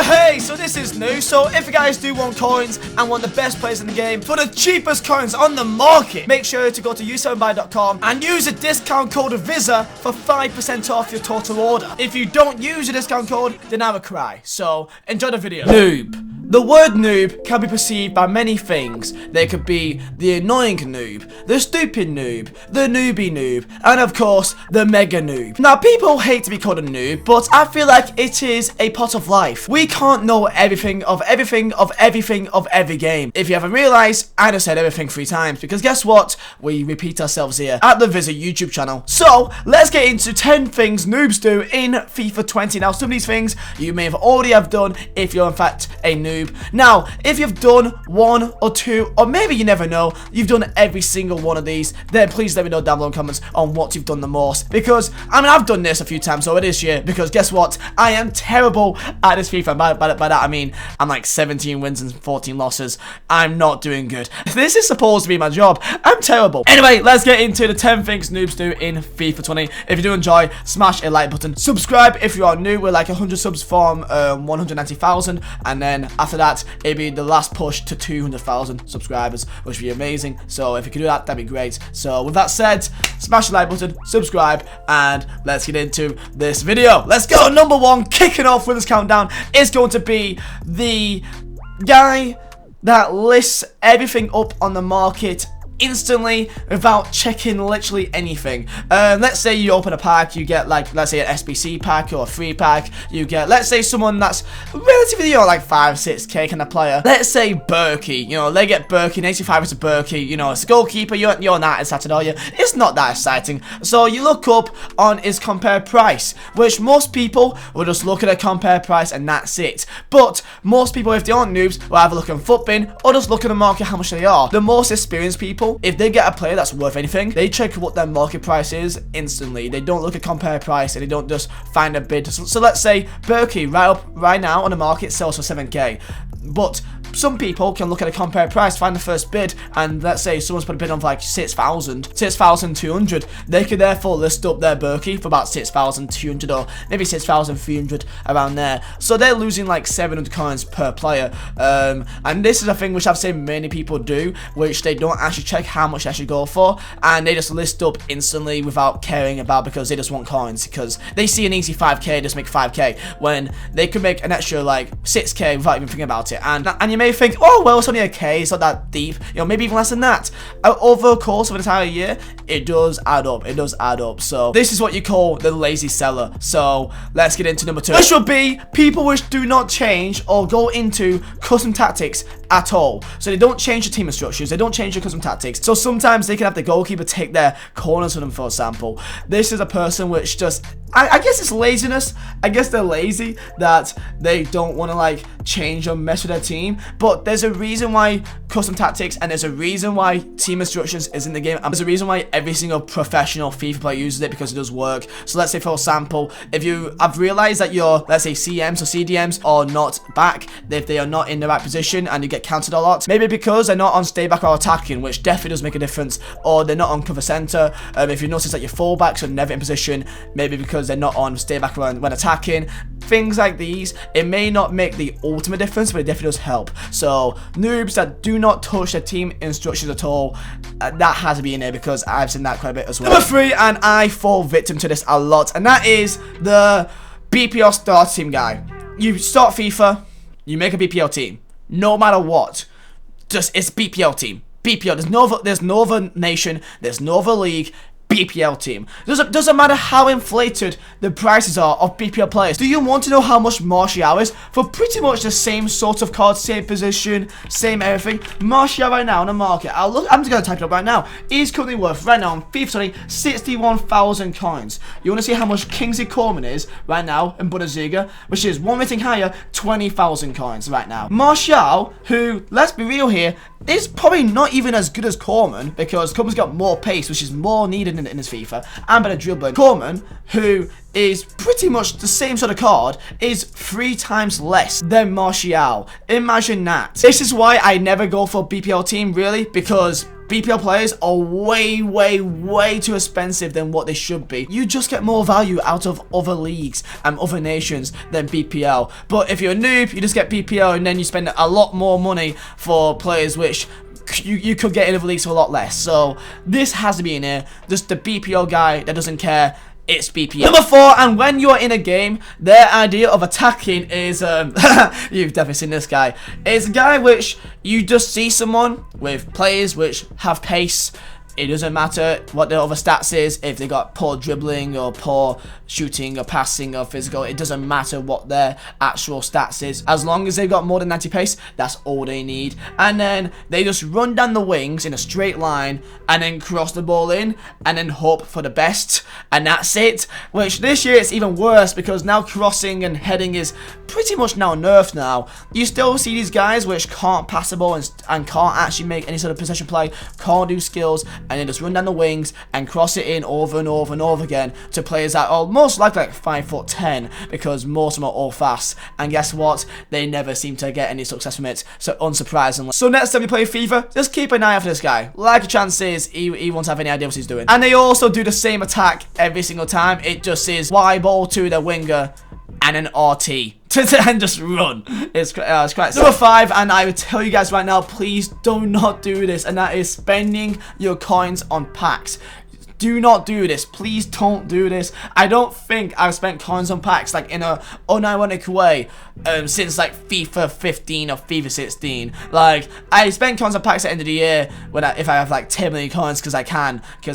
Hey, so this is new. So if you guys do want coins and want the best players in the game for the cheapest coins on the market, make sure to go to u7buy.com and use the discount code Vizeh for 5% off your total order. If you don't use the discount code, then I will cry. So enjoy the video. Noob. The word noob can be perceived by many things. There could be the annoying noob, the stupid noob, the newbie noob, and of course, the mega noob. Now, people hate to be called a noob, but I feel like it is a part of life. We can't know everything of everything of everything of every game. If you haven't realized, I just said everything 3 times, because guess what? We repeat ourselves here at the Vizeh YouTube channel. So, let's get into 10 things noobs do in FIFA 20. Now, some of these things you may have already have done if you're in fact a noob. Now, if you've done 1 or 2, or maybe you never know, you've done every single one of these, then please let me know down below in comments on what you've done the most. Because, I mean, I've done this a few times already this year, because guess what? I am terrible at this FIFA. By that, I mean, I'm like 17 wins and 14 losses. I'm not doing good. This is supposed to be my job. I'm terrible. Anyway, let's get into the 10 things noobs do in FIFA 20. If you do enjoy, smash a like button. Subscribe if you are new. We're like 100 subs from 190,000, and then after that, it'd be the last push to 200,000 subscribers, which would be amazing. So if you could do that, that'd be great. So with that said, smash the like button, subscribe, and let's get into this video. Let's go. Number 1, kicking off with this countdown, is going to be the guy that lists everything up on the market instantly without checking literally anything. Let's say you open a pack, you get like, let's say an SBC pack or a free pack. You get, let's say someone that's relatively, you know, like 5-6k kind of player. Let's say Berkey, you know, they get Berkey, 85 is a Berkey, you know, it's a goalkeeper, you're not excited, are you? It's not that exciting. So you look up on his compare price, which most people will just look at a compare price and that's it. But most people, if they aren't noobs, will either look on FUTBIN or just look at the market how much they are. The most experienced people, if they get a player that's worth anything, they check what their market price is instantly. They don't look at compare price and they don't just find a bid. So let's say Berkey right now on the market sells for 7k. But some people can look at a compare price, find the first bid, and let's say someone's put a bid on for like 6,200. They could therefore list up their Berkey for about 6,200 or maybe 6,300 around there. So they're losing like 700 coins per player. And this is a thing which I've seen many people do, which they don't actually check how much they should go for, and they just list up instantly without caring about, because they just want coins, because they see an easy 5k, just make 5k, when they could make an extra like 6k without even thinking about it. And you may think, oh well, it's only a k, it's not that deep, you know, maybe even less than that. Over the course of an entire year, it does add up. It does add up. So this is what you call the lazy seller. So let's get into number 2, which will be people which do not change or go into custom tactics at all. So they don't change the team instructions, they don't change the custom tactics. So sometimes they can have the goalkeeper take their corners for them, for example. This is a person which just, I guess it's laziness. I guess they're lazy that they don't want to like change or mess with their team. But there's a reason why custom tactics, and there's a reason why team instructions is in the game, and there's a reason why every single professional FIFA player uses it, because it does work. So let's say, for example, if I've realized that your, let's say, CMs or CDMs are not back, if they are not in the right position and you get counted a lot, maybe because they're not on stay back or attacking, which definitely does make a difference, or they're not on cover center. If you notice that your fullbacks are never in position, maybe because they're not on stay back when attacking. Things like these, it may not make the ultimate difference, but it definitely does help. So noobs that do not touch their team instructions at all, that has to be in there, because I've seen that quite a bit as well. Number 3, and I fall victim to this a lot, and that is the BPL start team guy. You start FIFA, you make a BPL team, no matter what, just it's BPL team. BPL, there's no other nation, there's no other league. BPL team. Doesn't matter how inflated the prices are of BPL players. Do you want to know how much Martial is for pretty much the same sort of card, same position, same everything? Martial right now on the market, I'm just going to type it up right now. He's currently worth right now on FIFA 20 61,000 coins. You want to see how much Kingsley Coleman is right now in Bundesliga, which is one rating higher, 20,000 coins right now. Martial, who, let's be real here, is probably not even as good as Coleman, because Coleman's got more pace, which is more needed in his FIFA, and better dribbling. Coleman, who is pretty much the same sort of card, is 3 times less than Martial. Imagine that. This is why I never go for BPL team, really, because BPL players are way too expensive than what they should be. You just get more value out of other leagues and other nations than BPL. But if you're a noob, you just get BPL and then you spend a lot more money for players which you could get in other leagues for a lot less. So this has to be in here. Just the BPL guy that doesn't care. It's BPL. Number 4, and when you're in a game, their idea of attacking is, you've definitely seen this guy. It's a guy which you just see someone with players which have pace. It doesn't matter what their other stats is, if they got poor dribbling or poor shooting or passing or physical. It doesn't matter what their actual stats is. As long as they've got more than 90 pace, that's all they need. And then they just run down the wings in a straight line and then cross the ball in and then hope for the best. And that's it. Which this year it's even worse because now crossing and heading is pretty much now nerfed now. You still see these guys which can't pass the ball and can't actually make any sort of possession play, can't do skills, and then just run down the wings and cross it in over and over and over again to players that are most likely like 5'10", because most of them are all fast. And guess what? They never seem to get any success from it, so unsurprisingly. So next time you play FIFA, just keep an eye out for this guy. Like a chance is he won't have any idea what he's doing. And they also do the same attack every single time. It just is Y ball to the winger and an RT. And just run. It's quite Number 5, and I will tell you guys right now, please do not do this, and that is spending your coins on packs. Do not do this. Please don't do this. I don't think I've spent coins on packs like in a unironic way since like FIFA 15 or FIFA 16. Like, I spend coins on packs at the end of the year when if I have like 10 million coins because I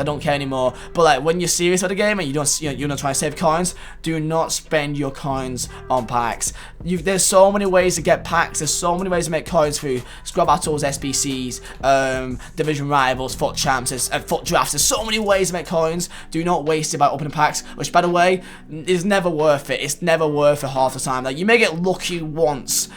don't care anymore. But like when you're serious about the game and you're not trying to save coins, do not spend your coins on packs. There's so many ways to get packs. There's so many ways to make coins through squad battles, SBCs, division rivals, foot champs, foot drafts. There's so many ways to make coins. Do not waste it by opening packs, which by the way is never worth it. It's never worth it half the time. Like, you may get lucky once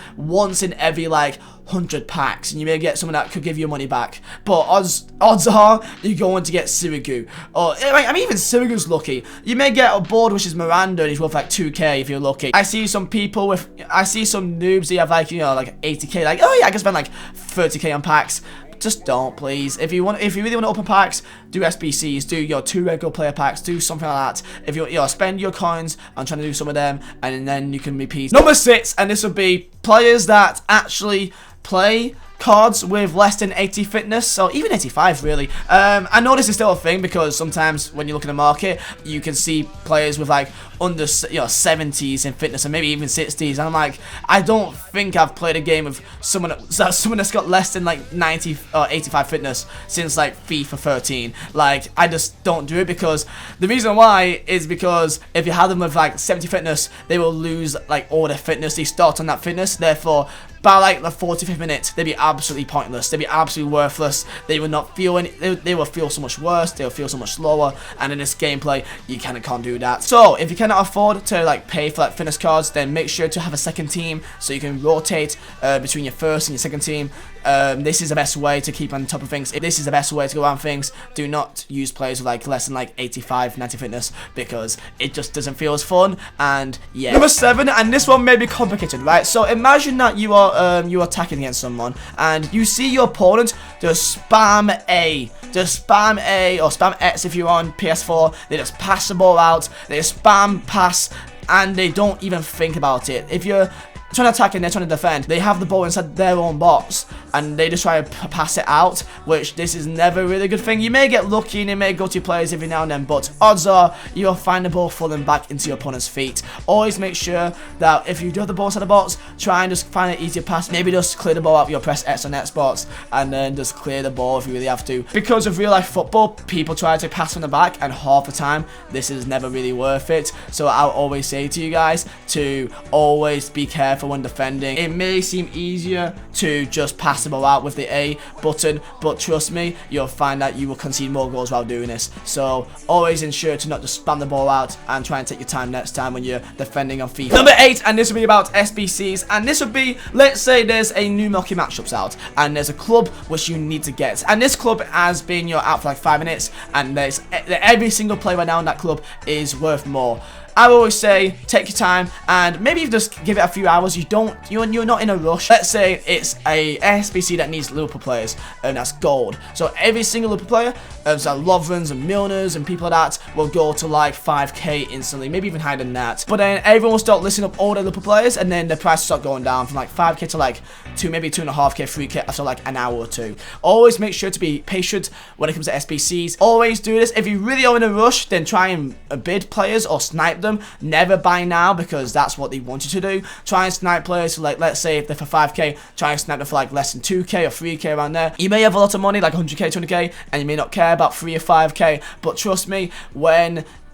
in every like 100 packs, and you may get someone that could give you money back, but odds are you're going to get Sirigu, or I mean even Sirigu's lucky. You may get a board which is Miranda and he's worth like 2k if you're lucky. I see some noobs who have like, you know, like 80k, like, oh yeah, I can spend like 30k on packs. Just don't, please. If you really want to open packs, do SBCs, do your 2 regular player packs, do something like that. If you spend your coins on trying to do some of them, and then you can repeat. Number 6, and this would be players that actually play cards with less than 80 fitness, or even 85 really. I know this is still a thing because sometimes when you look in the market, you can see players with like under 70s in fitness and maybe even 60s, and I'm like, I don't think I've played a game with someone that's got less than like 90 or 85 fitness since like FIFA 13. Like, I just don't do it, because the reason why is because if you have them with like 70 fitness, they will lose like all their fitness. They start on that fitness, therefore by like the 45th minute, they'd be absolutely pointless. They'd be absolutely worthless. They would not feel any. They will feel so much worse. They will feel so much slower. And in this gameplay, you kind of can't do that. So if you cannot afford to like pay for like fitness cards, then make sure to have a second team so you can rotate between your first and your second team. This is the best way to keep on top of things. If this is the best way to go around things, do not use players with like less than like 85, 90 fitness, because it just doesn't feel as fun. And yeah. Number 7, and this one may be complicated, right? So imagine that you are attacking against someone and you see your opponent just spam A, or spam X if you're on PS4. They just pass the ball out, they just spam pass, and they don't even think about it. If you're trying to attack and they're trying to defend, they have the ball inside their own box and they just try to pass it out, which this is never really a good thing. You may get lucky and it may go to your players every now and then, but odds are you'll find the ball falling back into your opponent's feet. Always make sure that if you do have the ball inside the box, try and just find an easier pass. Maybe just clear the ball out, you'll press X on Xbox and then just clear the ball if you really have to. Because of real life football, people try to pass from the back, and half the time this is never really worth it. So I'll always say to you guys to always be careful when defending. It may seem easier to just pass the ball out with the A button, but trust me, you'll find that you will concede more goals while doing this. So always ensure to not just spam the ball out, and try and take your time next time when you're defending on FIFA. Number 8, and this will be about SBCs, and this would be, let's say there's a new Milky matchups out and there's a club which you need to get, and this club has been out for like 5 minutes, and there's every single player right now in that club is worth more. I always say take your time and maybe you just give it a few hours. You're not in a rush. Let's say it's a SBC that needs Liverpool players and that's gold. So every single Liverpool player, so Lovrens and Milners and people like that will go to like 5k instantly, maybe even higher than that. But then everyone will start listing up all the Liverpool players and then the price will start going down from like 5k to like maybe 2.5k, 3k after like an hour or two. Always make sure to be patient when it comes to SBCs. Always do this. If you really are in a rush, then try and bid players or snipe them. Never buy now because that's what they want you to do. Try and snipe players for like, let's say if they're for 5k, try and snipe them for like less than 2k or 3k around there. You may have a lot of money, like 100k, 200k, and you may not care about 3 or 5k, but trust me,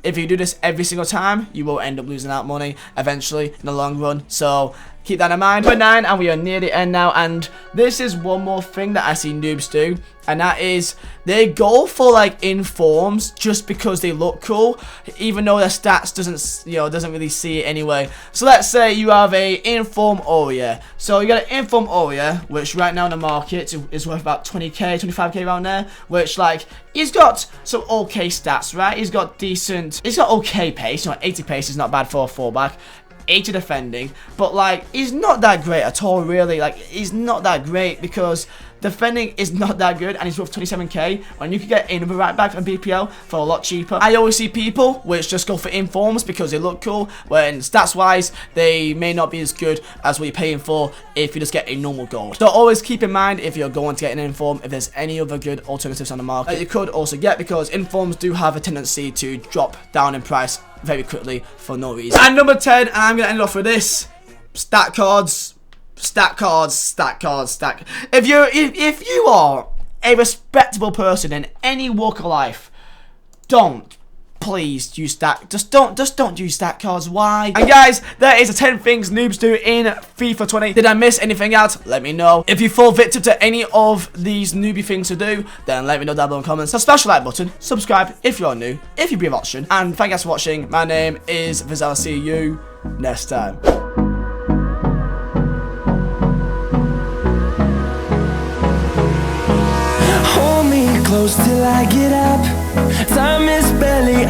if you do this every single time, you will end up losing out money eventually in the long run. So keep that in mind. Number 9, and we are near the end now, and this is one more thing that I see noobs do, and that is they go for like informs just because they look cool, even though their stats doesn't really see it anyway. So let's say you have a inform Aurier. So you got an inform Aurier, which right now in the market is worth about 20k, 25k around there, which like he's got some okay stats, right? He's got okay pace. 80 pace is not bad for a fullback. 80 defending, but like he's not that great at all, really. Like he's not that great because defending is not that good, and he's worth 27k when you could get another right back from BPL for a lot cheaper. I always see people which just go for informs because they look cool, when stats wise they may not be as good as what you're paying for if you just get a normal gold. So always keep in mind, if you're going to get an inform, if there's any other good alternatives on the market that you could also get, because informs do have a tendency to drop down in price very quickly for no reason. And number 10, and I'm gonna end off with this: stat cards. If you are a respectable person in any walk of life, please use just don't use stat cards. Why? And guys, that is the 10 things noobs do in FIFA 20. Did I miss anything out? Let me know. If you fall victim to any of these newbie things to do, then let me know down below in the comments. So smash the like button, subscribe if you're new, if you be of option, and thank you guys for watching. My name is Vizeh. I'll see you next time. Close till I get up. Time is barely